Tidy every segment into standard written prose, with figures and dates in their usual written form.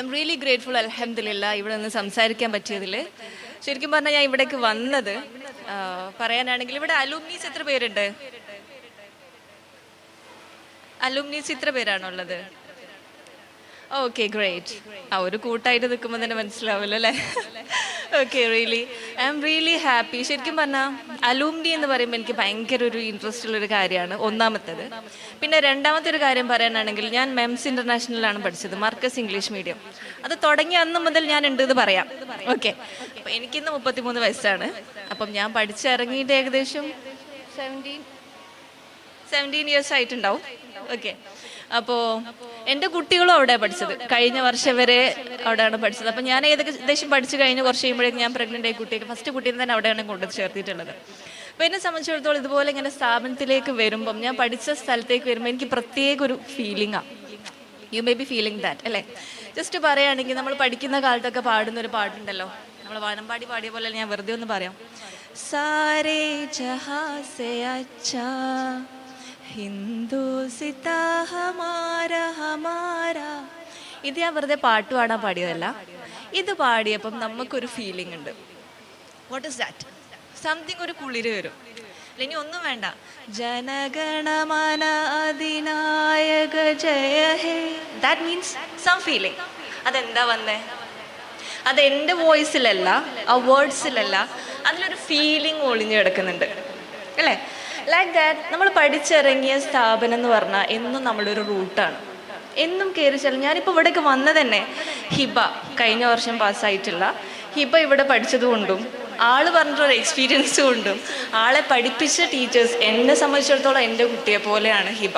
I am really grateful, അൽഹംദുലില്ലാ, ഇവിടെ നിന്ന് സംസാരിക്കാൻ പറ്റിയതിൽ. ശരിക്കും പറഞ്ഞാൽ ഞാൻ ഇവിടേക്ക് വന്നത് പറയാനാണെങ്കിൽ ഇവിടെ അലൂമിനീസ് എത്ര പേരുണ്ട്? അലൂമിനീസ് ഇത്ര പേരാണുള്ളത്? Okay, great. ഒരു കൂട്ടായിട്ട് നിൽക്കുമ്പോൾ തന്നെ മനസ്സിലാവില്ല അല്ലേ? Okay, really I am really happy. ശരിക്കും പറഞ്ഞാൽ അലൂമിനി എന്ന് പറയുമ്പോൾ എനിക്ക് ഭയങ്കര ഒരു ഇൻട്രസ്റ്റ് ഉള്ളൊരു കാര്യമാണ്, ഒന്നാമത്തേത്. പിന്നെ രണ്ടാമത്തെ ഒരു കാര്യം പറയാനാണെങ്കിൽ ഞാൻ മെംസ് ഇൻ്റർനാഷണലാണ് പഠിച്ചത്, മർക്കസ് ഇംഗ്ലീഷ് മീഡിയം. അത് തുടങ്ങിയ അന്ന് മുതൽ ഞാൻ ഉണ്ട് എന്ന് പറയാം. ഓക്കെ, അപ്പോൾ എനിക്കിന്ന് 33 വയസ്സാണ്. അപ്പം ഞാൻ പഠിച്ചിറങ്ങിയിട്ട് ഏകദേശം 17 ഇയേഴ്സ് ആയിട്ടുണ്ടാവും. ഓക്കെ, അപ്പോൾ എൻ്റെ കുട്ടികളും അവിടെ പഠിച്ചത്, കഴിഞ്ഞ വർഷം വരെ അവിടെയാണ് പഠിച്ചത്. അപ്പം ഞാൻ ഏകദേശം പഠിച്ചു കഴിഞ്ഞ് കുറച്ച് കഴിയുമ്പോഴേക്കും ഞാൻ പ്രഗ്നൻ്റ് ആയി കുട്ടിയെ ഫസ്റ്റ് കുട്ടീനെ തന്നെ അവിടെയാണ് കൊണ്ട് ചേർത്തിട്ടുള്ളത്. അപ്പോൾ എന്നെ സംബന്ധിച്ചിടത്തോളം ഇതുപോലെ ഇങ്ങനെ സ്ഥാപനത്തിലേക്ക് വരുമ്പം, ഞാൻ പഠിച്ച സ്ഥലത്തേക്ക് വരുമ്പോൾ എനിക്ക് പ്രത്യേക ഒരു ഫീലിംഗാണ്. You may be feeling that അല്ലേ? ജസ്റ്റ് പറയുകയാണെങ്കിൽ നമ്മൾ പഠിക്കുന്ന കാലത്തൊക്കെ പാടുന്നൊരു പാട്ടുണ്ടല്ലോ, നമ്മൾ വാനമ്പാടി പാടിയ പോലെ ഞാൻ വെറുതെ ഒന്ന് പറയാം. സാരേ ജഹാ സേ അച്ഛാ ഹിന്ദുസിതാ ഹമാരാ ഹമാരാ. ഇത് ഞാൻ വെറുതെ പാട്ട് പാടാൻ പാടിയതല്ല. ഇത് പാടിയപ്പം നമുക്കൊരു ഫീലിംഗ് ഉണ്ട്. What is that? സംതിങ്, ഒരു കുളിര് വരും. ഇനി ഒന്നും വേണ്ട, ജനഗണമന അധിനായക ജയ ഹേ. That means some feeling. അതെന്താ വന്നേ? അത് എൻ്റെ വോയിസിലല്ല, ആ വേർഡ്സിലല്ല, അതിലൊരു ഫീലിംഗ് ഒളിഞ്ഞു കിടക്കുന്നുണ്ട് അല്ലേ? Like that. നമ്മൾ പഠിച്ചിറങ്ങിയ സ്ഥാപനം എന്ന് പറഞ്ഞാൽ എന്നും നമ്മളൊരു റൂട്ടാണ്, എന്നും കയറി ചെല്ലും. ഞാനിപ്പോൾ ഇവിടേക്ക് വന്നത് തന്നെ ഹിബ, കഴിഞ്ഞ വർഷം പാസ്സായിട്ടുള്ള ഹിബ ഇവിടെ പഠിച്ചതുകൊണ്ടും ആള് പറഞ്ഞിട്ടൊരു എക്സ്പീരിയൻസ് കൊണ്ടും ആളെ പഠിപ്പിച്ച ടീച്ചേഴ്സ്, എന്നെ സംബന്ധിച്ചിടത്തോളം എൻ്റെ കുട്ടിയെ പോലെയാണ് ഹിബ.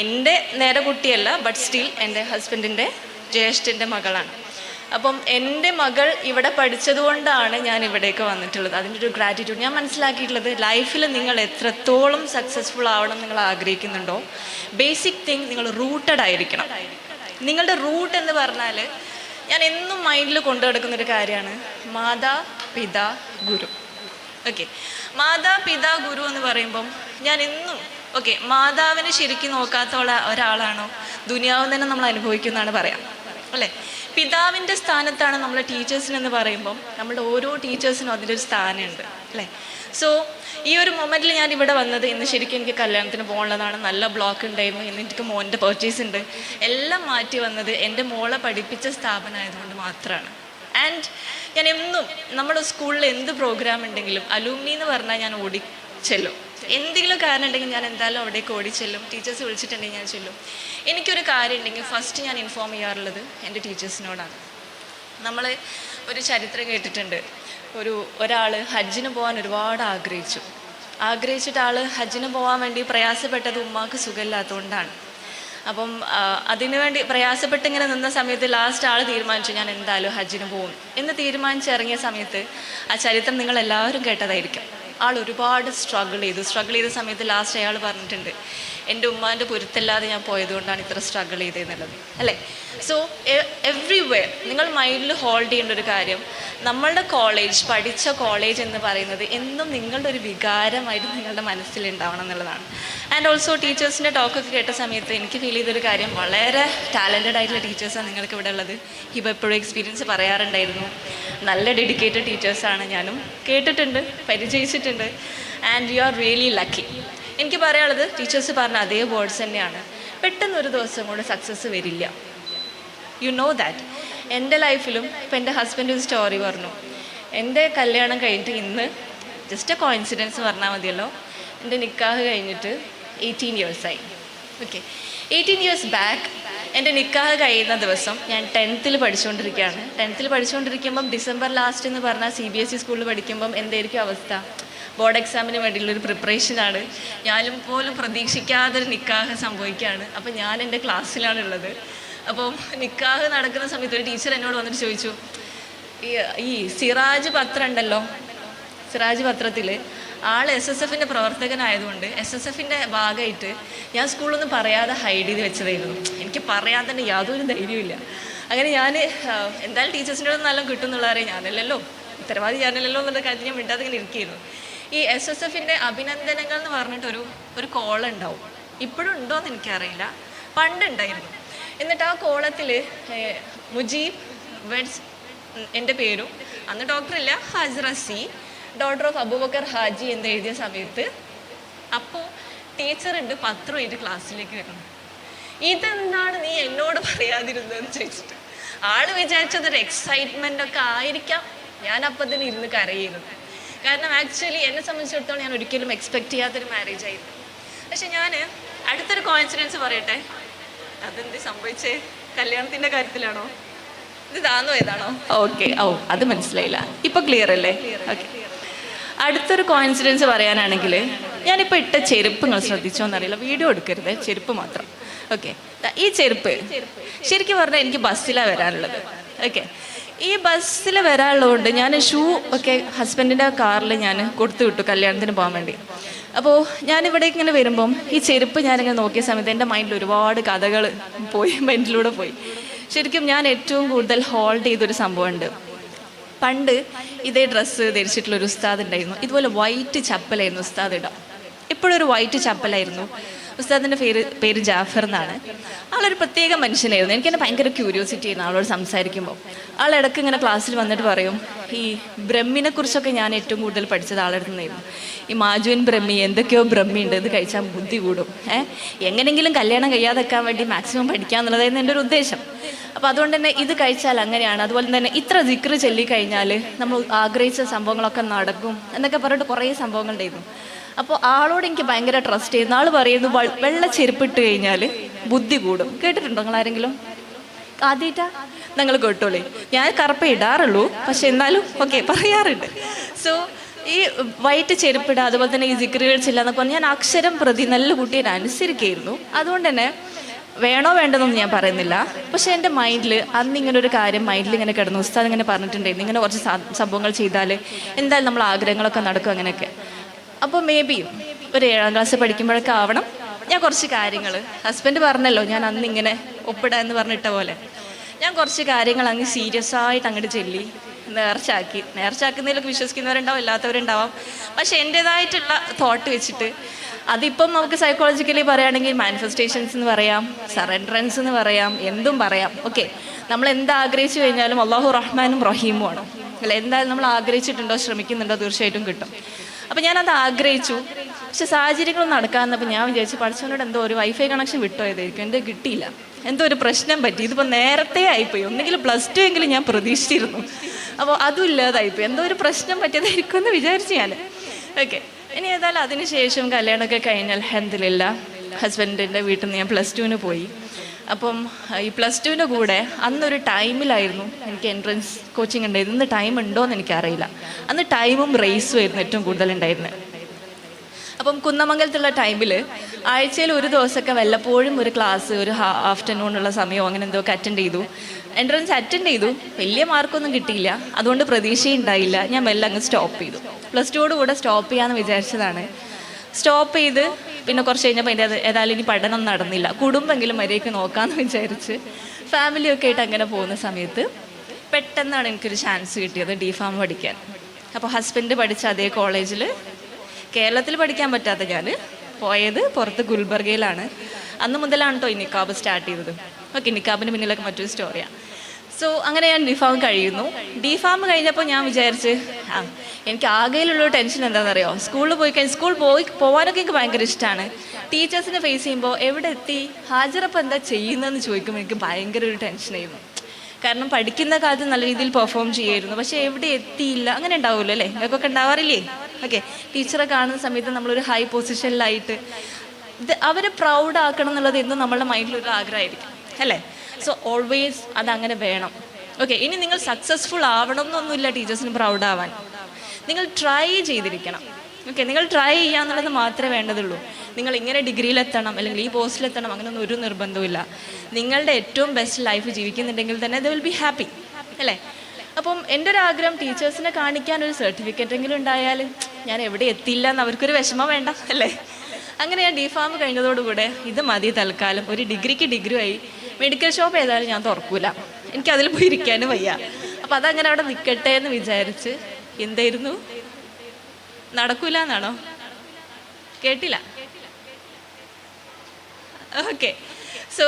എൻ്റെ നേരെ കുട്ടിയല്ല, ബട്ട് സ്റ്റിൽ എൻ്റെ ഹസ്ബൻഡിൻ്റെ ജ്യേഷ്ഠൻ്റെ മകളാണ്. അപ്പം എൻ്റെ മകൾ ഇവിടെ പഠിച്ചതുകൊണ്ടാണ് ഞാൻ ഇവിടേക്ക് വന്നിട്ടുള്ളത്. അതിൻ്റെ ഒരു ഗ്രാറ്റിറ്റ്യൂഡ് ഞാൻ മനസ്സിലാക്കിയിട്ടുള്ളത്, ലൈഫിൽ നിങ്ങൾ എത്രത്തോളം സക്സസ്ഫുൾ ആവണം നിങ്ങൾ ആഗ്രഹിക്കുന്നുണ്ടോ, ബേസിക് തിങ് നിങ്ങൾ റൂട്ടഡ് ആയിരിക്കണം. നിങ്ങളുടെ റൂട്ട് എന്ന് പറഞ്ഞാൽ ഞാൻ എന്നും മൈൻഡിൽ കൊണ്ടു നടക്കുന്നൊരു കാര്യമാണ് മാതാ പിതാ ഗുരു. ഓക്കെ, മാതാ പിതാ ഗുരു എന്ന് പറയുമ്പം ഞാൻ എന്നും ഓക്കെ, മാതാവിനെ ശരിക്കും നോക്കാത്ത ഒരാളാണോ ദുനിയാവ് തന്നെ നമ്മൾ അനുഭവിക്കുന്നതാണ് പറയാം അല്ലേ? പിതാവിൻ്റെ സ്ഥാനത്താണ് നമ്മളെ ടീച്ചേഴ്സിനെന്ന് പറയുമ്പം നമ്മുടെ ഓരോ ടീച്ചേഴ്സിനും അതിലൊരു സ്ഥാനമുണ്ട് അല്ലേ? സോ ഈ ഒരു മൊമെൻറ്റിൽ ഞാൻ ഇവിടെ വന്നത്, ഇന്ന് ശരിക്കും എനിക്ക് കല്യാണത്തിന് പോകാനുള്ളതാണ്, നല്ല ബ്ലോക്ക് ഉണ്ടായിരുന്നു, ഇന്ന് എനിക്ക് മോൻ്റെ പർച്ചേസ് ഉണ്ട്, എല്ലാം മാറ്റി വന്നത് എൻ്റെ മോളെ പഠിപ്പിച്ച സ്ഥാപനമായതുകൊണ്ട് മാത്രമാണ്. ആൻഡ് ഞാൻ എന്നും നമ്മുടെ സ്കൂളിൽ എന്ത് പ്രോഗ്രാം ഉണ്ടെങ്കിലും അലൂമിനി എന്ന് പറഞ്ഞാൽ ഞാൻ ഓടിച്ചെല്ലും. എന്തെങ്കിലും കാരണം ഉണ്ടെങ്കിൽ ഞാൻ എന്തായാലും അവിടേക്ക് ഓടിച്ചെല്ലും. ടീച്ചേഴ്സ് വിളിച്ചിട്ടുണ്ടെങ്കിൽ ഞാൻ ചെല്ലും. എനിക്കൊരു കാര്യം ഉണ്ടെങ്കിൽ ഫസ്റ്റ് ഞാൻ ഇൻഫോം ചെയ്യാറുള്ളത് എൻ്റെ ടീച്ചേഴ്സിനോടാണ്. നമ്മൾ ഒരു ചരിത്രം കേട്ടിട്ടുണ്ട്, ഒരാൾ ഹജ്ജിന് പോകാൻ ഒരുപാട് ആഗ്രഹിച്ചിട്ട് ആൾ ഹജ്ജിന് പോകാൻ വേണ്ടി പ്രയാസപ്പെട്ടത് ഉമ്മാക്ക് സുഖമില്ലാത്തതുകൊണ്ടാണ്. അപ്പം അതിനുവേണ്ടി പ്രയാസപ്പെട്ട് ഇങ്ങനെ നിന്ന സമയത്ത് ലാസ്റ്റ് ആൾ തീരുമാനിച്ചു ഞാൻ എന്തായാലും ഹജ്ജിന് പോകും എന്ന് തീരുമാനിച്ചിറങ്ങിയ സമയത്ത്, ആ ചരിത്രം നിങ്ങളെല്ലാവരും കേട്ടതായിരിക്കും, ആൾ ഒരുപാട് സ്ട്രഗിൾ ചെയ്ത സമയത്ത് ലാസ്റ്റ് അയാൾ പറഞ്ഞിട്ടുണ്ട്, എൻ്റെ ഉമ്മാൻ്റെ പൊരുത്തല്ലാതെ ഞാൻ പോയതുകൊണ്ടാണ് ഇത്ര സ്ട്രഗിൾ ചെയ്തതെന്നുള്ളത് അല്ലേ? സോ എവ്രിവെയർ നിങ്ങൾ മൈൻഡിൽ ഹോൾഡ് ചെയ്യേണ്ട ഒരു കാര്യം, നമ്മളുടെ കോളേജ്, പഠിച്ച കോളേജ് എന്ന് പറയുന്നത് എന്നും നിങ്ങളുടെ ഒരു വികാരമായിട്ട് നിങ്ങളുടെ മനസ്സിലുണ്ടാവണം എന്നുള്ളതാണ്. ആൻഡ് ഓൾസോ ടീച്ചേഴ്സിൻ്റെ ടോക്കൊക്കെ കേട്ട സമയത്ത് എനിക്ക് ഫീൽ ചെയ്തൊരു കാര്യം, വളരെ ടാലൻറ്റഡ് ആയിട്ടുള്ള ടീച്ചേഴ്സാണ് നിങ്ങൾക്ക് ഇവിടെ ഉള്ളത്. ഇപ്പോൾ എപ്പോഴും എക്സ്പീരിയൻസ് പറയാറുണ്ടായിരുന്നു, നല്ല ഡെഡിക്കേറ്റഡ് ടീച്ചേഴ്സാണ്, ഞാനും കേട്ടിട്ടുണ്ട്, പരിചയിച്ചിട്ടുണ്ട്. And you are really lucky. എനിക്ക് പറയാനുള്ളത് ടീച്ചേഴ്സ് പറഞ്ഞ അതേ വേർഡ്സ് തന്നെയാണ്. പെട്ടെന്നൊരു ദിവസം കൊണ്ട് സക്സസ് വരില്ല, യു നോ ദാറ്റ്. എൻ്റെ ലൈഫിലും ഇപ്പം എൻ്റെ ഹസ്ബൻഡ് ഒരു സ്റ്റോറി പറഞ്ഞു. എൻ്റെ കല്യാണം കഴിഞ്ഞിട്ട് ഇന്ന് ജസ്റ്റ് എ കോയിൻസിഡൻസ് പറഞ്ഞാൽ മതിയല്ലോ, എൻ്റെ നിക്കാഹ് കഴിഞ്ഞിട്ട് 18 ഇയേഴ്സായി. ഓക്കെ, 18 ഇയേഴ്സ് ബാക്ക് എൻ്റെ നിക്കാഹ് കഴിയുന്ന ദിവസം ഞാൻ 10th പഠിച്ചുകൊണ്ടിരിക്കുകയാണ്. 10th പഠിച്ചുകൊണ്ടിരിക്കുമ്പം ഡിസംബർ ലാസ്റ്റ് എന്ന് പറഞ്ഞാൽ CBSE സ്കൂളിൽ പഠിക്കുമ്പം എന്തായിരിക്കും അവസ്ഥ? ബോർഡ് എക്സാമിന് വേണ്ടിയുള്ളൊരു പ്രിപ്പറേഷനാണ്. ഞാനും പോലും പ്രതീക്ഷിക്കാതൊരു നിക്കാഹ് സംഭവിക്കുകയാണ്. അപ്പം ഞാൻ എൻ്റെ ക്ലാസ്സിലാണുള്ളത്. അപ്പം നിക്കാഹ് നടക്കുന്ന സമയത്ത് ഒരു ടീച്ചർ എന്നോട് വന്നിട്ട് ചോദിച്ചു, ഈ സിറാജ് പത്രം ഉണ്ടല്ലോ, സിറാജ് പത്രത്തിൽ ആൾ SSFൻ്റെ പ്രവർത്തകനായതുകൊണ്ട് SSFൻ്റെ ഭാഗമായിട്ട് ഞാൻ സ്കൂളിലൊന്നും പറയാതെ ഹൈഡ് ചെയ്ത് വെച്ചതായിരുന്നു. എനിക്ക് പറയാൻ തന്നെ യാതൊരു ധൈര്യമില്ല. അങ്ങനെ ഞാൻ എന്തായാലും ടീച്ചേഴ്സിൻ്റെ അടുത്ത് നല്ല കിട്ടും എന്നുള്ളവരെ ഞാനല്ലല്ലോ, ഉത്തരവാദി ഞാനല്ലല്ലോ എന്നുള്ള കാര്യം ഞാൻ മിണ്ടാതെ ഇങ്ങനെ ഇരിക്കുകയായിരുന്നു. ഈ SSFൻ്റെ അഭിനന്ദനങ്ങൾ എന്ന് പറഞ്ഞിട്ടൊരു കോൾ ഉണ്ടാവും. ഇപ്പോഴും ഉണ്ടോയെന്ന് എനിക്കറിയില്ല, പണ്ടുണ്ടായിരുന്നു. എന്നിട്ട് ആ കോളത്തിൽ മുജീബ് വെഡ്സ് എൻ്റെ പേരും, അന്ന് ഡോക്ടറില്ല, Hajira C, daughter of Abubakar Haji എന്ന് എഴുതിയ സമയത്ത് അപ്പോൾ ടീച്ചറുണ്ട് പത്രമായിട്ട് ക്ലാസ്സിലേക്ക് വരുന്നത്. ഇതെന്താണ് നീ എന്നോട് പറയാതിരുന്നതെന്ന് ചോദിച്ചിട്ട് ആള് വിചാരിച്ചതൊരു എക്സൈറ്റ്മെൻ്റ് ഒക്കെ ആയിരിക്കാം. ഞാൻ അപ്പം തന്നെ ഇരുന്ന് കരയിരുന്നു. കാരണം ആക്ച്വലി എന്നെ സംബന്ധിച്ചിടത്തോളം ഞാൻ ഒരിക്കലും എക്സ്പെക്റ്റ് ചെയ്യാത്തൊരു മാരേജ് ആയിരുന്നു. പക്ഷെ ഞാൻ അടുത്തൊരു കോയിൻസിഡൻസ് പറയട്ടെ. അതെന്ത് സംഭവിച്ചേ? കല്യാണത്തിൻ്റെ കാര്യത്തിലാണോ? ഇത് താന്നു ഏതാണോ? ഓക്കെ, അത് മനസ്സിലായില്ല. ഇപ്പം ക്ലിയർ അല്ലേ? ഓക്കെ. അടുത്തൊരു കോയിൻസിഡൻസ് പറയാനാണെങ്കിൽ, ഞാനിപ്പോൾ ഇട്ട ചെരുപ്പ് നിങ്ങൾ ശ്രദ്ധിച്ചോന്നറിയില്ല, വീഡിയോ എടുക്കരുത്, ചെരുപ്പ് മാത്രം. ഓക്കെ, ഈ ചെരുപ്പ് ശരിക്കും പറഞ്ഞാൽ എനിക്ക് ബസ്സിലാണ് വരാനുള്ളത്. ഓക്കെ, ഈ ബസ്സിൽ വരാനുള്ളതുകൊണ്ട് ഞാൻ ഷൂ ഒക്കെ ഹസ്ബൻഡിൻ്റെ കാറിൽ ഞാൻ കൊടുത്തു വിട്ടു കല്യാണത്തിന് പോകാൻ വേണ്ടി. അപ്പോൾ ഞാനിവിടെ ഇങ്ങനെ വരുമ്പം ഈ ചെരുപ്പ് ഞാനിങ്ങനെ നോക്കിയ സമയത്ത് എൻ്റെ മൈൻഡിൽ ഒരുപാട് കഥകൾ പോയി, മൈൻഡിലൂടെ പോയി. ശരിക്കും ഞാൻ ഏറ്റവും കൂടുതൽ ഹോൾഡ് ചെയ്തൊരു സംഭവമുണ്ട്. പണ്ട് ഇതേ ഡ്രസ്സ് ധരിച്ചിട്ടുള്ളൊരു ഉസ്താദ് ഉണ്ടായിരുന്നു. ഇതുപോലെ വൈറ്റ് ചപ്പലായിരുന്നു ഉസ്താദ് ഇടാം. ഇപ്പോഴൊരു വൈറ്റ് ചപ്പലായിരുന്നു. ഉസ്താദിൻ്റെ പേര് ജാഫർ എന്നാണ്. ആളൊരു പ്രത്യേക മനുഷ്യനായിരുന്നു. എനിക്കെന്നെ ഭയങ്കര ക്യൂരിയോസിറ്റി ആയിരുന്നു ആളോട് സംസാരിക്കുമ്പോൾ. ആളിടയ്ക്ക് ഇങ്ങനെ ക്ലാസ്സിൽ വന്നിട്ട് പറയും, ഈ ബ്രഹ്മിനെ കുറിച്ചൊക്കെ ഞാൻ ഏറ്റവും കൂടുതൽ പഠിച്ചത് ആളെടുത്ത് നിന്നായിരുന്നു. ഈ മാജുവിൻ ബ്രഹ്മി, എന്തൊക്കെയോ ബ്രഹ്മി ഉണ്ട്, ഇത് കഴിച്ചാൽ ബുദ്ധി കൂടും, എങ്ങനെയെങ്കിലും കല്യാണം കഴിയാതെക്കാൻ വേണ്ടി മാക്സിമം പഠിക്കുക എന്നുള്ളതായിരുന്നു എൻ്റെ ഒരു ഉദ്ദേശം. അപ്പോൾ അതുകൊണ്ട് തന്നെ ഇത് കഴിച്ചാൽ അങ്ങനെയാണ്, അതുപോലെ തന്നെ ഇത്ര ദിക്റ് ചൊല്ലിക്കഴിഞ്ഞാൽ നമ്മൾ ആഗ്രഹിച്ച സംഭവങ്ങളൊക്കെ നടക്കും എന്നൊക്കെ പറഞ്ഞിട്ട് കുറേ സംഭവങ്ങളുണ്ടായിരുന്നു. അപ്പോൾ ആളോട് എനിക്ക് ഭയങ്കര ട്രസ്റ്റ് ചെയ്യുന്നു. ആൾ പറയുന്നു വെള്ള ചെരുപ്പിട്ട് കഴിഞ്ഞാൽ ബുദ്ധി കൂടും. കേട്ടിട്ടുണ്ടോ നിങ്ങൾ ആരെങ്കിലും? ആദ്യമായിട്ടാ? നിങ്ങൾ കേട്ടോളേ. ഞാൻ കറുപ്പേ ഇടാറുള്ളൂ, പക്ഷെ എന്നാലും ഓക്കെ പറയാറുണ്ട്. സോ ഈ വൈറ്റ് ചെരുപ്പിടുക, അതുപോലെ തന്നെ ഈ സിഗറുകൾ ചെല്ലാന്നൊക്കെ പറഞ്ഞാൽ ഞാൻ അക്ഷരം പ്രതി നല്ല കുട്ടിയെ അനുസരിക്കുകയായിരുന്നു. അതുകൊണ്ട് തന്നെ വേണോ വേണ്ടെന്നൊന്നും ഞാൻ പറയുന്നില്ല. പക്ഷെ എൻ്റെ മൈൻഡിൽ അന്ന് ഇങ്ങനെ ഒരു കാര്യം മൈൻഡിൽ ഇങ്ങനെ കിടന്നു. ഉസ്താദ് ഇങ്ങനെ പറഞ്ഞിട്ടുണ്ടായിരുന്നു, ഇങ്ങനെ കുറച്ച് സംഭവങ്ങൾ ചെയ്താൽ എന്തായാലും നമ്മൾ ആഗ്രഹങ്ങളൊക്കെ നടക്കും അങ്ങനെയൊക്കെ. അപ്പോൾ മേ ബി ഒരു 7ാം ക്ലാസ് പഠിക്കുമ്പോഴൊക്കെ ആവണം ഞാൻ കുറച്ച് കാര്യങ്ങൾ, ഹസ്ബൻഡ് പറഞ്ഞല്ലോ ഞാൻ അന്ന് ഇങ്ങനെ ഒപ്പിടാന്ന് പറഞ്ഞിട്ട പോലെ, ഞാൻ കുറച്ച് കാര്യങ്ങൾ അങ്ങ് സീരിയസ് ആയിട്ട് അങ്ങോട്ട് ചൊല്ലി നേർച്ചാക്കുന്നതിലൊക്കെ വിശ്വസിക്കുന്നവരുണ്ടാവും, ഇല്ലാത്തവരുണ്ടാവാം. പക്ഷെ എൻ്റേതായിട്ടുള്ള തോട്ട് വെച്ചിട്ട് അതിപ്പം നമുക്ക് സൈക്കോളജിക്കലി പറയുകയാണെങ്കിൽ മാനിഫെസ്റ്റേഷൻസ് എന്ന് പറയാം, സറൻഡറൻസ് എന്ന് പറയാം, എന്തും പറയാം. ഓക്കെ, നമ്മൾ എന്ത് ആഗ്രഹിച്ചു കഴിഞ്ഞാലും അള്ളാഹു റഹ്മാനും റഹീമും ആണ് അല്ലേ? എന്തായാലും നമ്മൾ ആഗ്രഹിച്ചിട്ടുണ്ടോ, ശ്രമിക്കുന്നുണ്ടോ, തീർച്ചയായിട്ടും കിട്ടും. അപ്പം ഞാനത് ആഗ്രഹിച്ചു. പക്ഷെ സാഹചര്യങ്ങളൊന്നും നടക്കാമെന്നപ്പോൾ ഞാൻ വിചാരിച്ചു പഠിച്ചവനോട് എന്തോ ഒരു വൈഫൈ കണക്ഷൻ വിട്ടുപോയതായിരിക്കും, എൻ്റെ കിട്ടിയില്ല, എന്തോ ഒരു പ്രശ്നം പറ്റി. ഇതിപ്പോൾ നേരത്തെ ആയിപ്പോയി, ഒന്നെങ്കിലും +2 എങ്കിലും ഞാൻ പ്രതീക്ഷിച്ചിരുന്നു. അപ്പോൾ അതും ഇല്ലാതായിപ്പോയി, എന്തോ ഒരു പ്രശ്നം പറ്റിയതായിരിക്കും എന്ന് വിചാരിച്ചു ഞാൻ. ഓക്കെ, ഇനി ഏതായാലും അതിന് ശേഷം കല്യാണമൊക്കെ കഴിഞ്ഞാൽ അൽഹംദുലില്ലാ ഹസ്ബൻഡിൻ്റെ വീട്ടിൽ നിന്ന് ഞാൻ +2 പോയി. അപ്പം ഈ +2 കൂടെ അന്നൊരു ടൈമിലായിരുന്നു എനിക്ക് എൻട്രൻസ് കോച്ചിങ് ഉണ്ടായിരുന്നു. ഇന്ന് ടൈം ഉണ്ടോയെന്ന് എനിക്കറിയില്ല. അന്ന് ടൈമും റേസും ആയിരുന്നു ഏറ്റവും കൂടുതൽ ഉണ്ടായിരുന്നത്. അപ്പം കുന്നമംഗലത്തുള്ള ടൈമിൽ ആഴ്ചയിൽ ഒരു ദിവസമൊക്കെ വല്ലപ്പോഴും ഒരു ക്ലാസ്, ഒരു ആഫ്റ്റർനൂണുള്ള സമയമോ അങ്ങനെ എന്തോ ഒക്കെ അറ്റൻഡ് ചെയ്തു. എൻട്രൻസ് അറ്റൻഡ് ചെയ്തു, വലിയ മാർക്കൊന്നും കിട്ടിയില്ല, അതുകൊണ്ട് പ്രതീക്ഷയുണ്ടായില്ല. ഞാൻ മെല്ലെ അങ്ങ് സ്റ്റോപ്പ് ചെയ്തു. +2 കൂടെ സ്റ്റോപ്പ് ചെയ്യാമെന്ന് വിചാരിച്ചതാണ്. സ്റ്റോപ്പ് ചെയ്ത് പിന്നെ കുറച്ച് കഴിഞ്ഞപ്പോൾ എൻ്റെ ഏതായാലും ഇനി പഠനം നടന്നില്ല, കുടുംബമെങ്കിലും മര്യാദയ്ക്ക് നോക്കാമെന്ന് വിചാരിച്ച് ഫാമിലിയൊക്കെ ആയിട്ട് അങ്ങനെ പോകുന്ന സമയത്ത് പെട്ടെന്നാണ് എനിക്കൊരു ചാൻസ് കിട്ടിയത് D.Pharm പഠിക്കാൻ. അപ്പോൾ ഹസ്ബൻഡ് പഠിച്ച അതേ കോളേജിൽ, കേരളത്തിൽ പഠിക്കാൻ പറ്റാത്ത ഞാൻ പോയത് പുറത്ത് ഗുൽബർഗയിലാണ്. അന്ന് മുതലാണ് കേട്ടോ ഈ നിക്കാബ് സ്റ്റാർട്ട് ചെയ്തത്. ഓക്കെ, നിക്കാബിന് പിന്നിലൊക്കെ മറ്റൊരു സ്റ്റോറിയാണ്. സോ അങ്ങനെ ഞാൻ D.Pharm കഴിയുന്നു. D.Pharm കഴിഞ്ഞപ്പോൾ ഞാൻ വിചാരിച്ച് എനിക്ക് ആകെയിലുള്ളൊരു ടെൻഷൻ എന്താണെന്നറിയോ, സ്കൂളിൽ പോകാനൊക്കെ എനിക്ക് ഭയങ്കര ഇഷ്ടമാണ്. ടീച്ചേഴ്സിനെ ഫേസ് ചെയ്യുമ്പോൾ എവിടെ എത്തി, ഹാജറപ്പം എന്താ ചെയ്യുന്നതെന്ന് ചോദിക്കുമ്പോൾ എനിക്ക് ഭയങ്കര ഒരു ടെൻഷനായിരുന്നു. കാരണം പഠിക്കുന്ന കാലത്ത് നല്ല രീതിയിൽ പെർഫോം ചെയ്യുമായിരുന്നു, പക്ഷേ എവിടെ എത്തിയില്ല. അങ്ങനെ ഉണ്ടാവുമല്ലോ അല്ലേ, നിങ്ങൾക്കൊക്കെ ഉണ്ടാവാറില്ലേ? ഓക്കെ, ടീച്ചറെ കാണുന്ന സമയത്ത് നമ്മളൊരു ഹൈ പൊസിഷനിലായിട്ട് അവരെ പ്രൗഡ് ആക്കണം എന്നുള്ളത് എന്നും നമ്മളുടെ മൈൻഡിലൊരു ആഗ്രഹമായിരിക്കും അല്ലേ? സോ ഓൾവേസ് അതങ്ങനെ വേണം. ഓക്കെ, ഇനി നിങ്ങൾ സക്സസ്ഫുൾ ആവണം എന്നൊന്നുമില്ല ടീച്ചേഴ്സിന് പ്രൗഡ് ആവാൻ. നിങ്ങൾ ട്രൈ ചെയ്തിരിക്കണം. ഓക്കെ, നിങ്ങൾ ട്രൈ ചെയ്യാന്നുള്ളത് മാത്രമേ വേണ്ടതുള്ളൂ. നിങ്ങൾ ഇങ്ങനെ ഡിഗ്രിയിലെത്തണം അല്ലെങ്കിൽ ഈ പോസ്റ്റിലെത്തണം അങ്ങനെയൊന്നും ഒരു നിർബന്ധമില്ല. നിങ്ങളുടെ ഏറ്റവും ബെസ്റ്റ് ലൈഫ് ജീവിക്കുന്നുണ്ടെങ്കിൽ തന്നെ ദേ വിൽ ബി ഹാപ്പി അല്ലേ? അപ്പം എൻ്റെ ഒരു ആഗ്രഹം ടീച്ചേഴ്സിനെ കാണിക്കാൻ ഒരു സർട്ടിഫിക്കറ്റ് എങ്കിലും ഉണ്ടായാൽ ഞാൻ എവിടെ എത്തിയില്ല എന്ന് അവർക്കൊരു വിഷമം വേണ്ട അല്ലേ? അങ്ങനെ ഞാൻ D.Pharm കഴിഞ്ഞതോടുകൂടെ ഇത് മതി തൽക്കാലം, ഒരു ഡിഗ്രിക്ക് ഡിഗ്രി ആയി. മെഡിക്കൽ ഷോപ്പ് ഏതായാലും ഞാൻ തുറക്കൂല, എനിക്കതിൽ പോയി ഇരിക്കാനും വയ്യ. അപ്പം അതങ്ങനെ അവിടെ നിൽക്കട്ടെ എന്ന് വിചാരിച്ച് എന്തായിരുന്നു, നടക്കൂല എന്നാണോ? കേട്ടില്ല? ഓക്കെ, സോ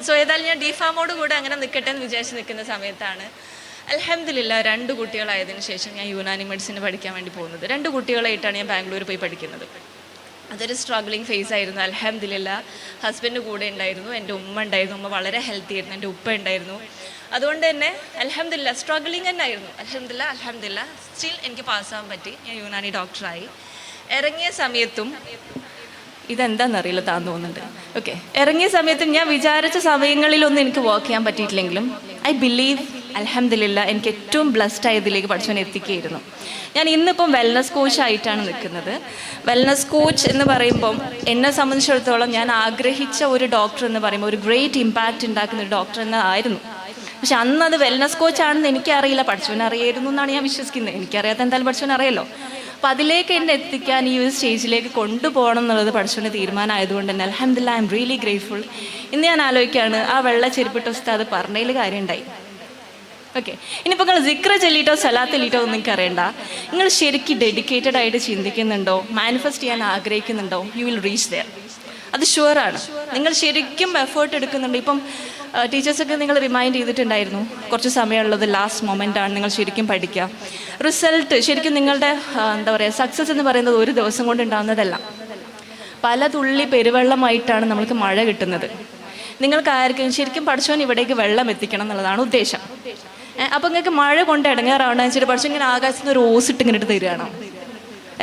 സോ ഏതായാലും ഞാൻ ഡിഫാമോട് കൂടെ അങ്ങനെ നിൽക്കട്ടെ എന്ന് വിചാരിച്ച് നിൽക്കുന്ന സമയത്താണ് അൽഹംദുലില്ലാ 2 കുട്ടികളായതിനു ശേഷം ഞാൻ യുനാനി മെഡിസിന് പഠിക്കാൻ വേണ്ടി പോകുന്നത്. 2 കുട്ടികളായിട്ടാണ് ഞാൻ ബാംഗ്ലൂർ പോയി പഠിക്കുന്നത്. അതൊരു സ്ട്രഗ്ലിങ് ഫേസ് ആയിരുന്നു. അൽഹംദുലില്ലാ ഹസ്ബൻഡ് കൂടെ ഉണ്ടായിരുന്നു, എൻ്റെ ഉമ്മ ഉണ്ടായിരുന്നു. ഉമ്മ വളരെ ഹെൽത്തി ആയിരുന്നു, എൻ്റെ ഉപ്പ ഉണ്ടായിരുന്നു. അതുകൊണ്ട് തന്നെ അൽഹംദുലില്ലാ സ്ട്രഗ്ലിങ് തന്നെ ആയിരുന്നു. അൽഹംദുലില്ലാ സ്റ്റിൽ എനിക്ക് പാസ്സാകാൻ പറ്റി. ഞാൻ യുനാനി ഡോക്ടറായി. ഇറങ്ങിയ സമയത്തും ഇതെന്താണെന്നറിയില്ല, താൻ തോന്നുന്നുണ്ട്. ഓക്കെ, ഇറങ്ങിയ സമയത്തും ഞാൻ വിചാരിച്ച സമയങ്ങളിലൊന്നും എനിക്ക് വർക്ക് ചെയ്യാൻ പറ്റിയിട്ടില്ലെങ്കിലും ഐ ബിലീവ് അൽഹംദുലില്ലാ എനിക്ക് ഏറ്റവും ബ്ലെസ്ഡ് ആയതിലേക്ക് പഠിച്ചവനെ എത്തിക്കുകയായിരുന്നു. ഞാൻ ഇന്നിപ്പം വെൽനസ് കോച്ചായിട്ടാണ് നിൽക്കുന്നത്. വെൽനസ് കോച്ച് എന്ന് പറയുമ്പം എന്നെ സംബന്ധിച്ചിടത്തോളം ഞാൻ ആഗ്രഹിച്ച ഒരു ഡോക്ടർ എന്ന് പറയുമ്പോൾ ഒരു ഗ്രേറ്റ് ഇമ്പാക്റ്റ് ഉണ്ടാക്കുന്ന ഒരു ഡോക്ടർ എന്നായിരുന്നു. പക്ഷെ അന്ന് അത് വെൽനസ് കോച്ചാണെന്ന് എനിക്കറിയില്ല, പഠിച്ചവനെ അറിയായിരുന്നു എന്നാണ് ഞാൻ വിശ്വസിക്കുന്നത്. എനിക്കറിയാത്ത എന്തായാലും പഠിച്ചവനെ അറിയാലോ. അപ്പോൾ അതിലേക്ക് എന്നെ എത്തിക്കാൻ ഈ ഒരു സ്റ്റേജിലേക്ക് കൊണ്ടുപോകണം എന്നുള്ളത് പഠിച്ചവൻ്റെ തീരുമാനമായതുകൊണ്ട് തന്നെ അൽഹംദുലില്ലാ ഐ എം റിയലി ഗ്രേറ്റ്ഫുൾ. ഇന്ന് ഞാൻ ആലോചിക്കുകയാണ്, ആ വെള്ള ചെരുപ്പിട്ട ഉസ്താദ് പറഞ്ഞതിൽ കാര്യമുണ്ടായി. ഓക്കെ, ഇനിയിപ്പോൾ നിങ്ങൾ സിക്ര ചൊല്ലിയിട്ടോ സലാത്ത് ചൊല്ലിയിട്ടോ ഒന്നും നിങ്ങൾക്ക് അറിയണ്ട. നിങ്ങൾ ശരിക്കും ഡെഡിക്കേറ്റഡ് ആയിട്ട് ചിന്തിക്കുന്നുണ്ടോ, മാനിഫെസ്റ്റ് ചെയ്യാൻ ആഗ്രഹിക്കുന്നുണ്ടോ, യു വിൽ റീച്ച് ദെയർ. അത് ഷുവറാണ്. നിങ്ങൾ ശരിക്കും എഫേർട്ട് എടുക്കുന്നുണ്ട്. ഇപ്പം ടീച്ചേഴ്സൊക്കെ നിങ്ങൾ റിമൈൻഡ് ചെയ്തിട്ടുണ്ടായിരുന്നു, കുറച്ച് സമയമുള്ളത് ലാസ്റ്റ് മൊമെൻ്റ് ആണ്, നിങ്ങൾ ശരിക്കും പഠിക്കുക. റിസൾട്ട് ശരിക്കും നിങ്ങളുടെ എന്താ പറയുക, സക്സസ് എന്ന് പറയുന്നത് ഒരു ദിവസം കൊണ്ട് ഉണ്ടാകുന്നതല്ല. പല തുള്ളി പെരുവെള്ളമായിട്ടാണ് നമ്മൾക്ക് മഴ കിട്ടുന്നത്. നിങ്ങൾക്കായിരിക്കും ശരിക്കും പഠിച്ചവൻ ഇവിടേക്ക് വെള്ളം എത്തിക്കണം എന്നുള്ളതാണ് ഉദ്ദേശം. അപ്പം നിങ്ങൾക്ക് മഴ കൊണ്ട് ഇടങ്ങാറാവണമെന്ന് വെച്ചിട്ട് പഠിച്ചു ഇങ്ങനെ ആകാശത്ത് നിന്ന് ഒരു ഓസിട്ട് ഇങ്ങനെ ഇട്ട് തരികയാണോ?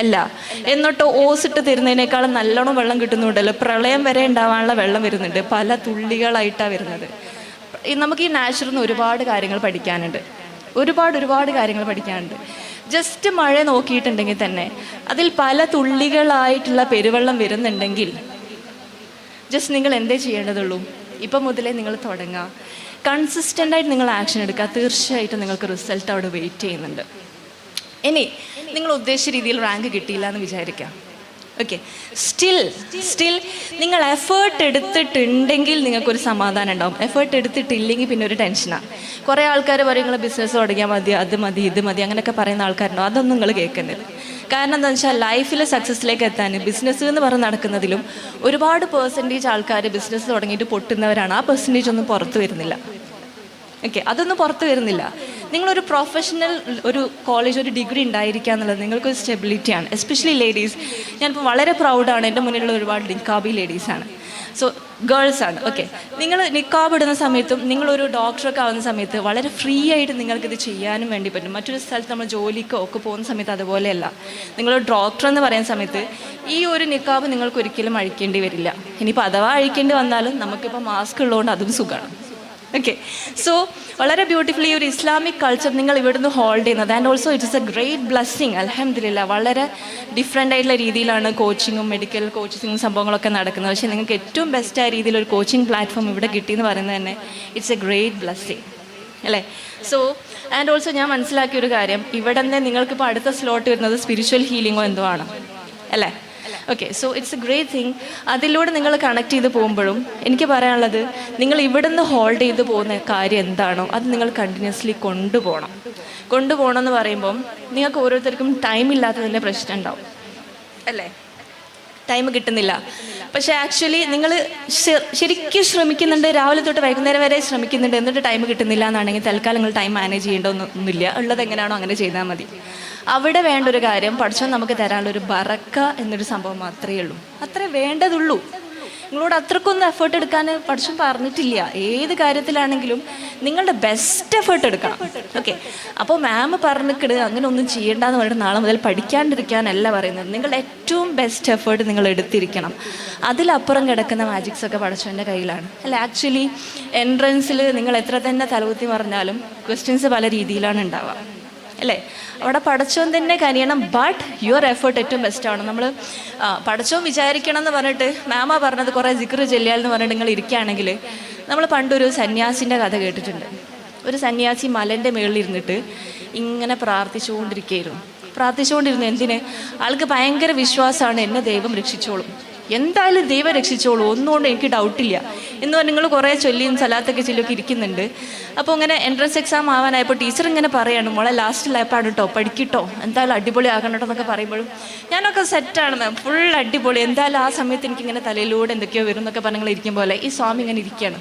അല്ല. എന്നിട്ട് ഓസിട്ട് തരുന്നതിനേക്കാളും നല്ലോണം വെള്ളം കിട്ടുന്നുണ്ടല്ലോ. പ്രളയം വരെ ഉണ്ടാവാനുള്ള വെള്ളം വരുന്നുണ്ട്, പല തുള്ളികളായിട്ടാണ് വരുന്നത്. നമുക്ക് ഈ നാച്ചുറിൽ നിന്ന് ഒരുപാട് കാര്യങ്ങൾ പഠിക്കാനുണ്ട്, ഒരുപാട് കാര്യങ്ങൾ പഠിക്കാനുണ്ട്. ജസ്റ്റ് മഴ നോക്കിയിട്ടുണ്ടെങ്കിൽ തന്നെ അതിൽ പല തുള്ളികളായിട്ടുള്ള പെരുവെള്ളം വരുന്നുണ്ടെങ്കിൽ ജസ്റ്റ് നിങ്ങൾ എന്തേ ചെയ്യേണ്ടതുള്ളൂ, ഇപ്പം മുതലേ നിങ്ങൾ തുടങ്ങുക, കൺസിസ്റ്റൻ്റായിട്ട് നിങ്ങൾ ആക്ഷൻ എടുക്കുക. തീർച്ചയായിട്ടും നിങ്ങൾക്ക് റിസൾട്ട് അവിടെ വെയിറ്റ് ചെയ്യുന്നുണ്ട്. ഇനി നിങ്ങൾ ഉദ്ദേശിച്ച രീതിയിൽ റാങ്ക് കിട്ടിയില്ല എന്ന് വിചാരിക്കാം. ഓക്കെ, സ്റ്റിൽ നിങ്ങൾ എഫേർട്ട് എടുത്തിട്ടുണ്ടെങ്കിൽ നിങ്ങൾക്കൊരു സമാധാനം ഉണ്ടാവും. എഫേർട്ട് എടുത്തിട്ടില്ലെങ്കിൽ പിന്നെ ഒരു ടെൻഷനാണ്. കുറേ ആൾക്കാർ പറയും നിങ്ങൾ ബിസിനസ് തുടങ്ങിയാൽ മതി, അത് മതി, ഇത് മതി, അങ്ങനെയൊക്കെ പറയുന്ന ആൾക്കാരുണ്ടോ? അതൊന്നും നിങ്ങൾ കേൾക്കുന്നില്ല. കാരണം എന്താണെന്ന് വെച്ചാൽ ലൈഫിൽ സക്സസ്സിലേക്ക് എത്താൻ ബിസിനസ് എന്ന് പറഞ്ഞ് നടക്കുന്നതിലും ഒരുപാട് പെർസെൻറ്റേജ് ആൾക്കാർ ബിസിനസ് തുടങ്ങിയിട്ട് പൊട്ടുന്നവരാണ്. ആ പെർസെൻറ്റേജ് ഒന്നും പുറത്ത് വരുന്നില്ല. ഓക്കെ, അതൊന്നും പുറത്ത് വരുന്നില്ല. നിങ്ങളൊരു പ്രൊഫഷണൽ ഒരു കോളേജ് ഒരു ഡിഗ്രി ഉണ്ടായിരിക്കുക എന്നുള്ളത് നിങ്ങൾക്കൊരു സ്റ്റെബിലിറ്റിയാണ്. Especially ladies. ഞാനിപ്പോൾ വളരെ പ്രൗഡാണ്, എൻ്റെ മുന്നിലുള്ള ഒരുപാട് നിക്കാബി ലേഡീസാണ്, സോ ഗേൾസാണ്. ഓക്കെ, നിങ്ങൾ നിക്കാബ് ഇടുന്ന സമയത്തും നിങ്ങളൊരു ഡോക്ടറൊക്കെ ആവുന്ന സമയത്ത് വളരെ ഫ്രീ ആയിട്ട് നിങ്ങൾക്കിത് ചെയ്യാനും വേണ്ടി പറ്റും. മറ്റൊരു സ്ഥലത്ത് നമ്മൾ ജോലിക്കോ ഒക്കെ പോകുന്ന സമയത്ത് അതുപോലെയല്ല. നിങ്ങളൊരു ഡോക്ടർ എന്ന് പറയുന്ന സമയത്ത് ഈ ഒരു നിക്കാബ് നിങ്ങൾക്ക് ഒരിക്കലും അഴിക്കേണ്ടി വരില്ല. ഇനിയിപ്പോൾ അഥവാ അഴിക്കേണ്ടി വന്നാലും നമുക്കിപ്പോൾ മാസ്ക് ഉള്ളതുകൊണ്ട് അതും സുഖമാണ്. ഓക്കെ, സോ വളരെ ബ്യൂട്ടിഫുള്ളി ഒരു ഇസ്ലാമിക് കൾച്ചർ നിങ്ങൾ ഇവിടുന്ന് ഹോൾഡ് ചെയ്യുന്നത്. And also it is A great blessing. അൽഹംദുലില്ലാ വളരെ ഡിഫറെൻ്റ് ആയിട്ടുള്ള രീതിയിലാണ് കോച്ചിങ്ങും മെഡിക്കൽ കോച്ചിങ്ങും സംഭവങ്ങളൊക്കെ നടക്കുന്നത്. പക്ഷേ നിങ്ങൾക്ക് ഏറ്റവും ബെസ്റ്റായ രീതിയിൽ ഒരു കോച്ചിങ് പ്ലാറ്റ്ഫോം ഇവിടെ കിട്ടിയെന്ന് പറയുന്നത് തന്നെ ഇറ്റ്സ് എ ഗ്രേറ്റ് ബ്ലെസ്സിങ് അല്ലേ. സോ ആൻഡ് ഓൾസോ ഞാൻ മനസ്സിലാക്കിയൊരു കാര്യം, ഇവിടെ നിന്ന് നിങ്ങൾക്കിപ്പോൾ അടുത്ത സ്ലോട്ട് വരുന്നത് സ്പിരിച്വൽ ഹീലിങ്ങോ എന്തോ ആണ് അല്ലേ. Okay, so it's A great thing. അതിലൂടെ നിങ്ങൾ കണക്ട് ചെയ്ത് പോകുമ്പോഴും എനിക്ക് പറയാനുള്ളത്, നിങ്ങൾ ഇവിടുന്ന് ഹോൾഡ് ചെയ്ത് പോകുന്ന കാര്യം എന്താണോ അത് നിങ്ങൾ കണ്ടിന്യൂസ്ലി കൊണ്ടുപോകണം എന്ന് പറയുമ്പം നിങ്ങൾക്ക് ഓരോരുത്തർക്കും ടൈം ഇല്ലാത്തതിൻ്റെ പ്രശ്നം ഉണ്ടാവും അല്ലേ, ടൈം കിട്ടുന്നില്ല. പക്ഷേ ആക്ച്വലി നിങ്ങൾ ശരിക്കും ശ്രമിക്കുന്നുണ്ട്, രാവിലെ തൊട്ട് വൈകുന്നേരം വരെ ശ്രമിക്കുന്നുണ്ട്, എന്നിട്ട് ടൈം കിട്ടുന്നില്ല എന്നാണെങ്കിൽ തൽക്കാലം നിങ്ങൾ ടൈം മാനേജ് ചെയ്യേണ്ടതൊന്നുമില്ല. ഉള്ളത് എങ്ങനെയാണോ അങ്ങനെ ചെയ്താൽ മതി. അവിടെ വേണ്ട ഒരു കാര്യം, പഠിച്ചോ നമുക്ക് തരാനുള്ളൊരു ബറക്ക എന്നൊരു സംഭവം മാത്രമേ ഉള്ളൂ. അത്രേ വേണ്ടതുള്ളൂ. നിങ്ങളോട് അത്രക്കൊന്നും എഫേർട്ട് എടുക്കാൻ പഠിച്ചോ പറഞ്ഞിട്ടില്ല. ഏത് കാര്യത്തിലാണെങ്കിലും നിങ്ങളുടെ ബെസ്റ്റ് എഫേർട്ട് എടുക്കണം. ഓക്കെ, അപ്പോൾ മാം പറഞ്ഞിട്ട് അങ്ങനെ ഒന്നും ചെയ്യേണ്ടെന്ന് പറഞ്ഞിട്ട് നാളെ മുതൽ പഠിക്കാണ്ടിരിക്കാനല്ല പറയുന്നത്. നിങ്ങളുടെ ഏറ്റവും ബെസ്റ്റ് എഫേർട്ട് നിങ്ങൾ എടുത്തിരിക്കണം. അതിലപ്പുറം കിടക്കുന്ന മാജിക്സ് ഒക്കെ പഠിച്ചവൻ്റെ കയ്യിലാണ് അല്ല. ആക്ച്വലി എൻട്രൻസിൽ നിങ്ങൾ എത്ര തന്നെ തലകുത്തി പറഞ്ഞാലും ക്വസ്റ്റ്യൻസ് പല രീതിയിലാണ് ഉണ്ടാവുക അല്ലേ. അവിടെ പഠിച്ചോൻ തന്നെ കനിയണം, ബട്ട് യുവർ എഫേർട്ട് ഏറ്റവും ബെസ്റ്റാണ്. നമ്മൾ പഠിച്ചോൻ വിചാരിക്കണം എന്ന് പറഞ്ഞിട്ട് മാമ പറഞ്ഞത് കുറേ ജിക്റ് ചെല്ലിയാൽ എന്ന് പറഞ്ഞിട്ട് നിങ്ങൾ ഇരിക്കുകയാണെങ്കിൽ, നമ്മൾ പണ്ടൊരു സന്യാസിൻ്റെ കഥ കേട്ടിട്ടുണ്ട്. ഒരു സന്യാസി മലൻ്റെ മുകളിലിരുന്നിട്ട് ഇങ്ങനെ പ്രാർത്ഥിച്ചുകൊണ്ടിരുന്നു. എന്തിന്? ആൾക്ക് ഭയങ്കര വിശ്വാസമാണ്, എന്നെ ദൈവം രക്ഷിച്ചോളും. എന്തായാലും ദൈവം രക്ഷിച്ചോളൂ, ഒന്നുകൊണ്ട് എനിക്ക് ഡൗട്ടില്ല എന്ന് പറഞ്ഞ് നിങ്ങൾ കുറേ ചൊല്ലിയും സലാത്തൊക്കെ ചൊല്ലിയൊക്കെ ഇരിക്കുന്നുണ്ട്. അപ്പോൾ ഇങ്ങനെ എൻട്രൻസ് എക്സാം ആവാനായപ്പോൾ ടീച്ചർ ഇങ്ങനെ പറയാണ്, മോളെ ലാസ്റ്റിലായപ്പാണ് കേട്ടോ, പഠിക്കട്ടോ, എന്തായാലും അടിപൊളി ആകണം കേട്ടോ എന്നൊക്കെ പറയുമ്പോഴും ഞാനൊക്കെ സെറ്റാണ് മാം, ഫുൾ അടിപൊളി, എന്തായാലും ആ സമയത്ത് എനിക്കിങ്ങനെ തലയിലൂടെ എന്തൊക്കെയോ വരും എന്നൊക്കെ പറഞ്ഞ് ഇരിക്കും പോലെ ഈ സ്വാമി ഇങ്ങനെ ഇരിക്കുകയാണ്.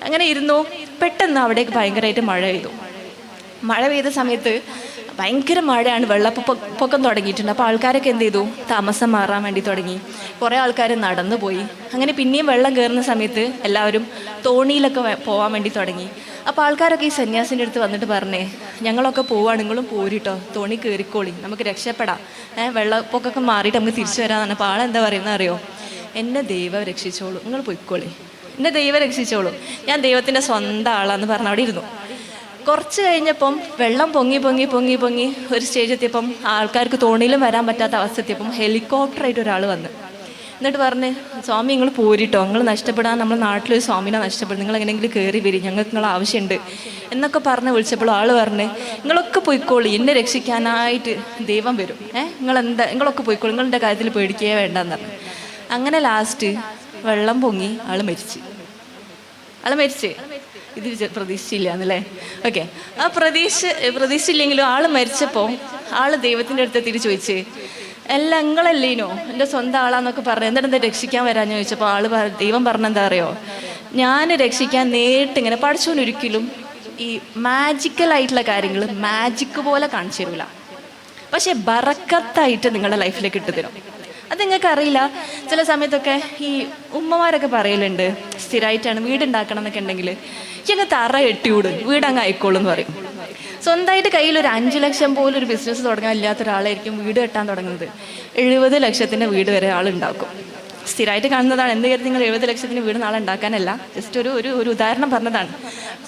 അങ്ങനെ ഇരുന്നു. പെട്ടെന്ന് അവിടേക്ക് ഭയങ്കരമായിട്ട് മഴ പെയ്തു. മഴ പെയ്ത സമയത്ത് ഭയങ്കര മഴയാണ്, വെള്ളപ്പൊക്കം തുടങ്ങിയിട്ടുണ്ട്. അപ്പോൾ ആൾക്കാരൊക്കെ എന്ത് ചെയ്തു, താമസം മാറാൻ വേണ്ടി തുടങ്ങി. കുറേ ആൾക്കാർ നടന്നു പോയി. അങ്ങനെ പിന്നെയും വെള്ളം കയറുന്ന സമയത്ത് എല്ലാവരും തോണിയിലൊക്കെ പോകാൻ വേണ്ടി തുടങ്ങി. അപ്പോൾ ആൾക്കാരൊക്കെ ഈ സന്യാസിൻ്റെ അടുത്ത് വന്നിട്ട് പറഞ്ഞേ, ഞങ്ങളൊക്കെ പോവാണ്, നിങ്ങളും പോരിട്ടോ, തോണി കയറിക്കോളി, നമുക്ക് രക്ഷപ്പെടാം, വെള്ളപ്പൊക്കമൊക്കെ മാറിയിട്ട് നമുക്ക് തിരിച്ചു വരാമെന്ന്. അപ്പോൾ ആളെന്താ പറയുന്നത് അറിയോ, എന്നെ ദൈവം രക്ഷിച്ചോളൂ, നിങ്ങൾ പൊയ്ക്കോളി, എന്നെ ദൈവം രക്ഷിച്ചോളൂ, ഞാൻ ദൈവത്തിൻ്റെ സ്വന്തം ആളാന്ന് പറഞ്ഞ് അവിടെ ഇരുന്നു. കുറച്ച് കഴിഞ്ഞപ്പം വെള്ളം പൊങ്ങി പൊങ്ങി പൊങ്ങി പൊങ്ങി ഒരു സ്റ്റേജ് എത്തിയപ്പം ആൾക്കാർക്ക് തോണിയിലും വരാൻ പറ്റാത്ത അവസ്ഥ എത്തിയപ്പം ഹെലികോപ്റ്ററായിട്ട് ഒരാൾ വന്ന് എന്നിട്ട് പറഞ്ഞ്, സ്വാമി നിങ്ങൾ പോരിട്ടോ, നിങ്ങൾ നഷ്ടപ്പെടാൻ നമ്മൾ നാട്ടിലൊരു സ്വാമിനെ നഷ്ടപ്പെടും, നിങ്ങൾ എങ്ങനെയെങ്കിലും കയറി വരും, ഞങ്ങൾക്ക് നിങ്ങൾ ആവശ്യമുണ്ട് എന്നൊക്കെ പറഞ്ഞ് വിളിച്ചപ്പോൾ ആൾ പറഞ്ഞ്, നിങ്ങളൊക്കെ പോയിക്കോളി, എന്നെ രക്ഷിക്കാനായിട്ട് ദൈവം വരും, നിങ്ങളൊക്കെ പോയിക്കോളി, നിങ്ങളുടെ കാര്യത്തിൽ പേടിക്കുകയേ വേണ്ടെന്ന് പറഞ്ഞു. അങ്ങനെ ലാസ്റ്റ് വെള്ളം പൊങ്ങി ആൾ മരിച്ച്. ഇത് പ്രതീക്ഷിച്ചില്ല എന്നല്ലേ? ഓക്കെ, ആ പ്രതീക്ഷിച്ചില്ലെങ്കിലും ആൾ മരിച്ചപ്പോൾ ആൾ ദൈവത്തിൻ്റെ അടുത്ത് എത്തിയിട്ട് ചോദിച്ച്, അല്ല നിങ്ങളല്ലേനോ എൻ്റെ സ്വന്തം ആളാന്നൊക്കെ പറഞ്ഞു, എന്താ രക്ഷിക്കാൻ വരാമെന്ന് ചോദിച്ചപ്പോൾ ദൈവം പറഞ്ഞെന്താ അറിയോ, ഞാൻ രക്ഷിക്കാൻ നേരിട്ട് ഇങ്ങനെ പഠിച്ചോനൊരിക്കലും ഈ മാജിക്കലായിട്ടുള്ള കാര്യങ്ങൾ മാജിക്ക് പോലെ കാണിച്ചു തരില്ല, പക്ഷെ ബറക്കത്തായിട്ട് നിങ്ങളുടെ ലൈഫിലേക്ക് ഇട്ട് തരും. അത് നിങ്ങൾക്ക് അറിയില്ല. ചില സമയത്തൊക്കെ ഈ ഉമ്മമാരൊക്കെ പറയലുണ്ട്, സ്ഥിരമായിട്ടാണ് വീടുണ്ടാക്കണം എന്നൊക്കെ ഉണ്ടെങ്കിൽ ഞങ്ങൾ തറ കെട്ടിവിട്, വീടങ്ങ് ആയിക്കോളും എന്ന് പറയും. സ്വന്തമായിട്ട് കയ്യിൽ ഒരു 5 ലക്ഷം പോലും ഒരു ബിസിനസ് തുടങ്ങാൻ ഇല്ലാത്ത ഒരാളായിരിക്കും വീട് കെട്ടാൻ തുടങ്ങുന്നത്. 70 ലക്ഷത്തിൻ്റെ വീട് വരെ ആളുണ്ടാക്കും. സ്ഥിരമായിട്ട് കാണുന്നതാണ്. എന്ത് കരുതി നിങ്ങൾ 70 ലക്ഷത്തിന് വീട് നാളെ ഉണ്ടാക്കാനല്ല, ജസ്റ്റ് ഒരു ഉദാഹരണം പറഞ്ഞതാണ്.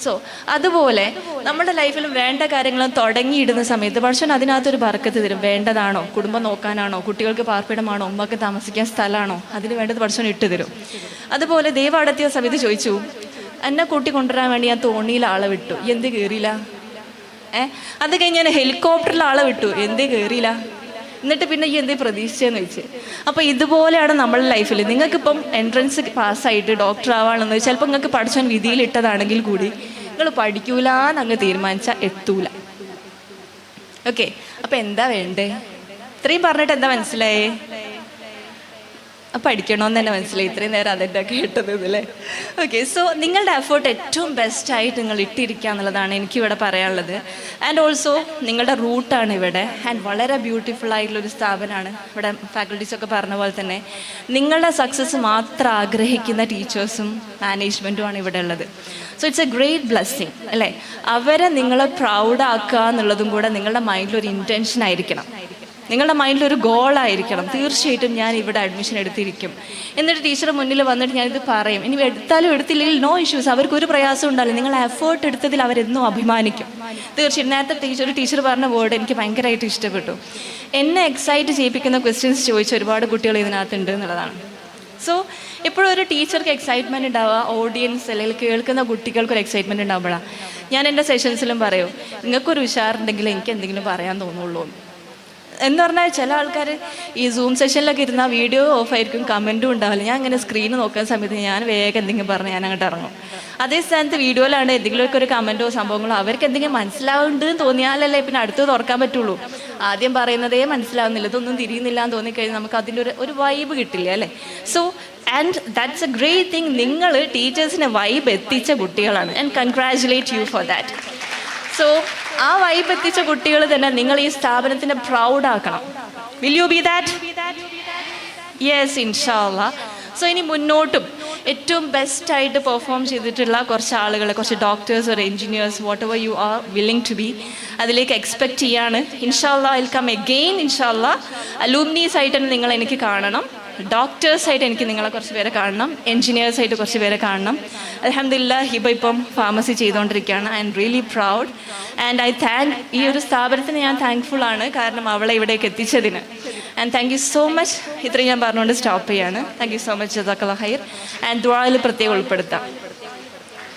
സോ അതുപോലെ നമ്മുടെ ലൈഫിലും വേണ്ട കാര്യങ്ങളും തുടങ്ങിയിടുന്ന സമയത്ത് പക്ഷേ അതിനകത്തൊരു ബർക്കത്ത് തരും. വേണ്ടതാണോ, കുടുംബം നോക്കാനാണോ, കുട്ടികൾക്ക് പാർപ്പിടമാണോ, ഉമ്മക്ക് താമസിക്കാൻ സ്ഥലമാണോ, അതിന് വേണ്ടത് പക്ഷേ ഇട്ട് തരും. അതുപോലെ ദൈവം അടത്തിയ സമയത്ത് ചോദിച്ചു, എന്നെ കൂട്ടി കൊണ്ടുവരാൻ വേണ്ടി ഞാൻ തോണിയിൽ ആളെ വിട്ടു, എന്ത് കയറിയില്ല? അത് കഴിഞ്ഞ് ഞാൻ ഹെലികോപ്റ്ററിൽ ആളെ വിട്ടു, എന്തേ കയറിയില്ല? എന്നിട്ട് പിന്നെ ഈ എന്തേ പ്രതീക്ഷിച്ചെന്ന് വെച്ച്. അപ്പോൾ ഇതുപോലെയാണ് നമ്മുടെ ലൈഫിൽ. നിങ്ങൾക്കിപ്പം എൻട്രൻസ് പാസ്സായിട്ട് ഡോക്ടർ ആവാണെന്ന് ചിലപ്പോൾ നിങ്ങൾക്ക് പഠിച്ചാൻ വിധിയിലിട്ടതാണെങ്കിൽ കൂടി നിങ്ങൾ പഠിക്കൂലെന്ന് അങ്ങ് തീരുമാനിച്ചാൽ എത്തൂല. ഓക്കെ, അപ്പം എന്താ വേണ്ടേ? ഇത്രയും പറഞ്ഞിട്ട് എന്താ മനസ്സിലായേ? പഠിക്കണമെന്ന് തന്നെ മനസ്സിലായി. ഇത്രയും നേരം അതെൻ്റെ കേട്ടത് അല്ലേ? ഓക്കെ, സോ നിങ്ങളുടെ എഫേർട്ട് ഏറ്റവും ബെസ്റ്റായിട്ട് നിങ്ങൾ ഇട്ടിരിക്കുക എന്നുള്ളതാണ് എനിക്കിവിടെ പറയാനുള്ളത്. ആൻഡ് ഓൾസോ നിങ്ങളുടെ റൂട്ടാണ് ഇവിടെ. ആൻഡ് വളരെ ബ്യൂട്ടിഫുൾ ആയിട്ടുള്ളൊരു സ്ഥാപനമാണ് ഇവിടെ. ഫാക്കൽറ്റീസൊക്കെ പറഞ്ഞ പോലെ തന്നെ നിങ്ങളുടെ സക്സസ് മാത്രം ആഗ്രഹിക്കുന്ന ടീച്ചേഴ്സും മാനേജ്മെൻറ്റുമാണ് ഇവിടെ ഉള്ളത്. So it's A great blessing അല്ലേ? അവരെ നിങ്ങളെ പ്രൗഡാക്കുക എന്നുള്ളതും കൂടെ നിങ്ങളുടെ മൈൻഡിലൊരു ഇൻറ്റൻഷൻ ആയിരിക്കണം, നിങ്ങളുടെ മൈൻഡിലൊരു ഗോളായിരിക്കണം. തീർച്ചയായിട്ടും ഞാൻ ഇവിടെ അഡ്മിഷൻ എടുത്തിരിക്കും, എന്നിട്ട് ടീച്ചറുടെ മുന്നിൽ വന്നിട്ട് ഞാനിത് പറയും. ഇനി എടുത്താലും എടുത്തില്ലെങ്കിൽ നോ ഇഷ്യൂസ്, അവർക്കൊരു പ്രയാസം ഉണ്ടാവില്ല. നിങ്ങൾ എഫേർട്ട് എടുത്തതിൽ അവരെന്നും അഭിമാനിക്കും. തീർച്ചയായും നേരത്തെ ടീച്ചർ പറഞ്ഞ വേർഡ് എനിക്ക് ഭയങ്കരമായിട്ട് ഇഷ്ടപ്പെട്ടു. എന്നെ എക്സൈറ്റ് ചെയ്യിപ്പിക്കുന്ന ക്വസ്റ്റ്യൻസ് ചോദിച്ച ഒരുപാട് കുട്ടികൾ ഇതിനകത്തുണ്ട് എന്നുള്ളതാണ്. സോ എപ്പോഴും ഒരു ടീച്ചർക്ക് എക്സൈറ്റ്മെൻറ്റ് ഉണ്ടാവുക, ഓഡിയൻസ് അല്ലെങ്കിൽ കേൾക്കുന്ന കുട്ടികൾക്കൊരു എക്സൈറ്റ്മെൻറ്റ് ഉണ്ടാവുമ്പോഴാണ്. ഞാൻ എൻ്റെ സെഷൻസിലും പറയും, നിങ്ങൾക്കൊരു ഉഷാറുണ്ടെങ്കിൽ എനിക്ക് എന്തെങ്കിലും പറയാൻ തോന്നുള്ളൂ എന്ന് പറഞ്ഞാൽ. ചില ആൾക്കാർ ഈ സൂം സെഷനിലൊക്കെ ഇരുന്നാൽ വീഡിയോ ഓഫായിരിക്കും, കമൻറ്റും ഉണ്ടാവില്ല. ഞാൻ ഇങ്ങനെ സ്ക്രീന് നോക്കുന്ന സമയത്ത് ഞാൻ വേഗം എന്തെങ്കിലും പറഞ്ഞ് ഞാൻ അങ്ങോട്ട് ഇറങ്ങും. അതേ സ്ഥാനത്ത് വീഡിയോയിലാണ് എന്തെങ്കിലുമൊക്കെ ഒരു കമൻറ്റോ സംഭവങ്ങളോ അവർക്ക് എന്തെങ്കിലും മനസ്സിലാവുന്നുണ്ടെന്ന് തോന്നിയാലല്ലേ പിന്നെ അടുത്ത് തുറക്കാൻ പറ്റുള്ളൂ. ആദ്യം പറയുന്നതേ മനസ്സിലാവുന്നില്ല, ഇതൊന്നും തിരിയുന്നില്ല എന്ന് തോന്നിക്കഴിഞ്ഞാൽ നമുക്ക് അതിൻ്റെ ഒരു വൈബ് കിട്ടില്ല അല്ലേ? So and that's a great thing. നിങ്ങൾ ടീച്ചേഴ്സിനെ വൈബ് എത്തിച്ച കുട്ടികളാണ്. And congratulate you for that. So ആ വൈബ് എത്തിച്ച കുട്ടികൾ തന്നെ നിങ്ങൾ ഈ സ്ഥാപനത്തിനെ പ്രൗഡാക്കണം. Will you be that? Yes, ഇൻഷാല്ലാ. സോ ഇനി മുന്നോട്ടും ഏറ്റവും ബെസ്റ്റായിട്ട് പെർഫോം ചെയ്തിട്ടുള്ള കുറച്ച് ആളുകൾ, കുറച്ച് ഡോക്ടേഴ്സ് ഒരു engineers, what ever you are willing to be, അതിലേക്ക് എക്സ്പെക്റ്റ് ചെയ്യാണ്. ഇൻഷാല്ലാ ഐ വിൽ കം അഗെയിൻ. ഇൻഷാല്ലാ അലൂമിനീസ് ആയിട്ട് നിങ്ങൾ എനിക്ക് കാണണം, ഡോക്ടേഴ്സായിട്ട് എനിക്ക് നിങ്ങളെ കുറച്ച് പേരെ കാണണം, എൻജിനീയേഴ്സായിട്ട് കുറച്ച് പേരെ കാണണം. അൽഹംദുലില്ലാഹ് ഹിബ ഇപ്പം ഫാർമസി ചെയ്തുകൊണ്ടിരിക്കുകയാണ്. I am really proud and I thank ഈ ഒരു സ്ഥാപനത്തിന് ഞാൻ താങ്ക്ഫുൾ ആണ്, കാരണം അവളെ ഇവിടേക്ക് എത്തിച്ചതിന്. And thank you so much. ഇത്രയും ഞാൻ പറഞ്ഞുകൊണ്ട് സ്റ്റോപ്പ് ചെയ്യാണ്. Thank you so much. ജസാക്കല്ലാഹ് ഖൈർ. ആൻഡ് ദുആയിൽ പ്രത്യേകം ഉൾപ്പെടുത്താം.